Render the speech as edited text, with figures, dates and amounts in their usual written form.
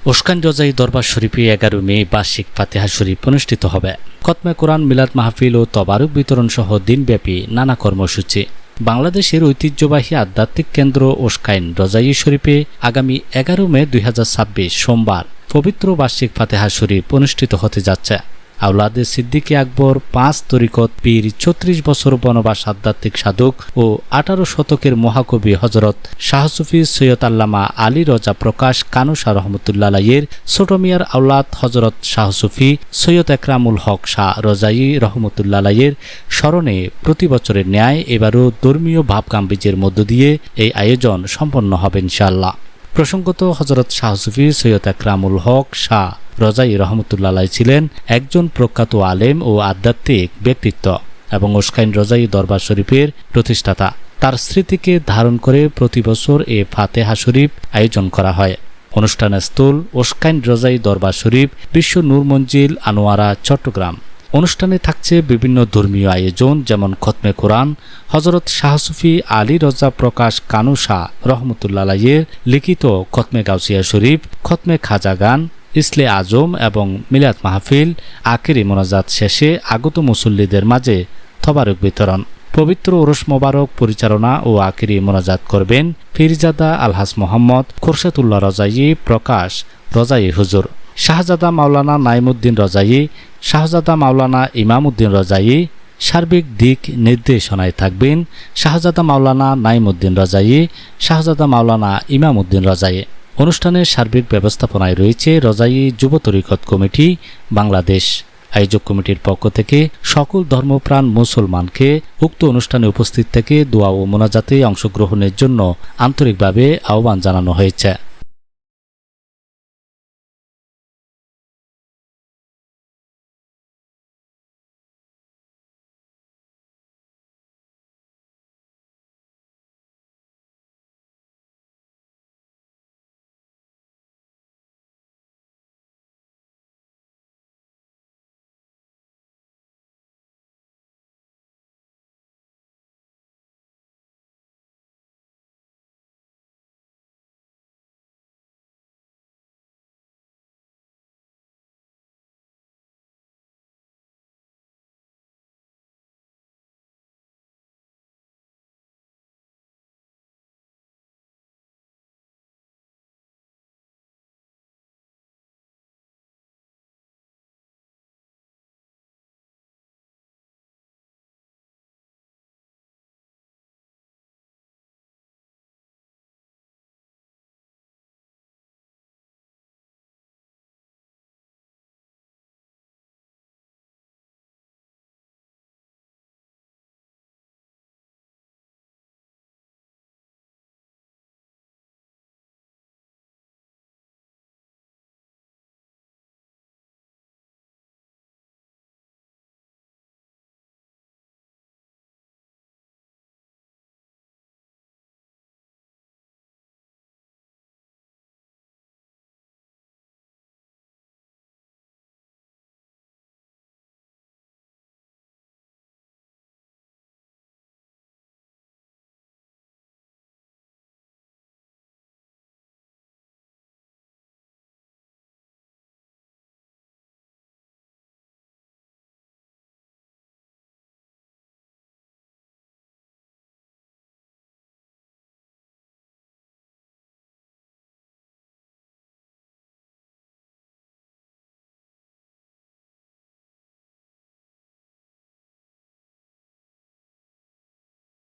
ওশকান রজাই দরবার শরীফে 11 মে বার্ষিক ফাতেহা শরীফ অনুষ্ঠিত হবে। খতমে কোরআন, মিলাদ মাহফিল ও তবারুক বিতরণ সহ দিনব্যাপী নানা কর্মসূচি। বাংলাদেশের ঐতিহ্যবাহী আধ্যাত্মিক কেন্দ্র ওশকান রজাই শরীফে আগামী 11 মে 2026 সোমবার পবিত্র বার্ষিক ফাতেহা শরীফ অনুষ্ঠিত হতে যাচ্ছে। আওলাদে সিদ্দিকে আকবর 5 তরিকত পীর, 34 বছর বনবাস আধ্যাত্মিক সাধক ও 18 শতকের মহাকবি হজরত শাহ সুফি সৈয়দ আল্লামা আলী রজা প্রকাশ কানু শাহ রহমতুল্লাহ আলাইয়ের ছোট মিয়ার আওলাদ হজরত শাহ সুফি সৈয়দ একরামুল হক শাহ রজাই রহমতুল্লাহ আলাইয়ের স্মরণে প্রতি বছরের ন্যায় এবারও ধর্মীয় ভাবগাম্ভীর্যের মধ্য দিয়ে এই আয়োজন সম্পন্ন হবে ইনশাআল্লাহ। প্রসঙ্গত, হজরত শাহ সুফি সৈয়দ একরামুল হক শাহ রজাই রহমতুল্লাহ আলাই ছিলেন একজন প্রখ্যাত আলেম ও আধ্যাত্মিক ব্যক্তিত্ব এবং ওশকান রজাই দরবার শরীফের প্রতিষ্ঠাতা। তার স্মৃতিকে ধারণ করে প্রতি বছর এ ফাতেহা শরীফ আয়োজন করা হয়। অনুষ্ঠানের স্থল ওশকান রজাই দরবার শরীফ, বিশ্ব নূর মঞ্জিল, আনোয়ারা, চট্টগ্রাম। অনুষ্ঠানে থাকছে বিভিন্ন ধর্মীয় আয়োজন, যেমন খতমে কোরআন, হজরত শাহ সুফি আলী রজা প্রকাশ কানু শাহ রহমতুল্লাহ আলাইয়ের লিখিত খতমে গাউসিয়া শরীফ, খতমে খাজা গান, ইসলে আজম এবং মিলাদ মাহফিল। আখেরি মোনাজাত শেষে আগত মুসল্লিদের মাঝে তবারুক বিতরণ। পবিত্র ওরস মোবারক পরিচালনা ও আখেরি মোনাজাত করবেন পীরজাদা আলহাজ মোহাম্মদ খোরশেদুল্লাহ রজাই প্রকাশ রজাই হুজুর, শাহজাদা মাওলানা নাইমুদ্দিন রজাই, শাহজাদা মাওলানা ইমামউদ্দিন রজাই। সার্বিক দিক নির্দেশনায় থাকবেন শাহজাদা মাওলানা নাইমুদ্দিন রজাই, শাহজাদা মাওলানা ইমামউদ্দিন রজাই। অনুষ্ঠানের সার্বিক ব্যবস্থাপনায় রয়েছে রজাই যুব তরিকত কমিটি বাংলাদেশ। আয়োজক কমিটির পক্ষ থেকে সকল ধর্মপ্রাণ মুসলমানকে উক্ত অনুষ্ঠানে উপস্থিত থেকে দোয়া ও মোনাজাতে অংশগ্রহণের জন্য আন্তরিকভাবে আহ্বান জানানো হয়েছে।